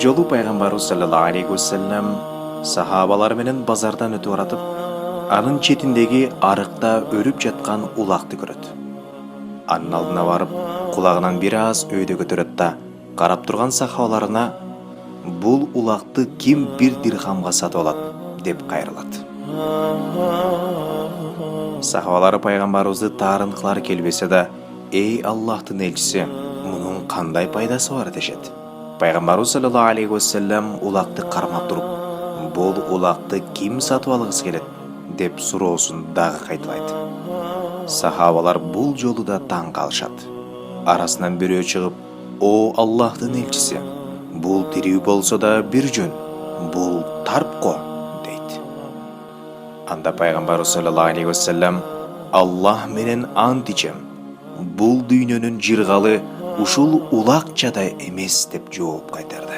жолу Пайгамбарыбыз саллаллаху алейхи вассалам сахабалар менен базардан өтүп баратып, анын четиндеги арыкта өрүп жаткан улакты көрөт. Анын алдына барып, кулагынан бир аз өйдө көтөрөт да, карап турган сахабаларына бул улакты ким бир дирхамга сатып алат деп кайрылат. Сахабалары пайгамбарыбызды таарын кылар келбесе да, эй Аллахтын элчиси, мунун кандай пайдасы бар дешет. Пайгамбарыбыз саллаллаху алейхи вассалам улакты кармап туруп, бул улакты ким сатып алгысы келет деп суроосун дагы кайталайт. Сахабалар бул жолу да таң калышат. Арасынан бирөө чыгып, о Аллахтын элчиси, бул тирүү болсо да бир жөн, бул тарпко дейт. Анда пайгамбарыбыз саллаллаху алейхи вассалам, Аллах менен ант ичем, бул дүйнөнүн жыргалы ушул улакчадай эмес деп жооп кайтарды.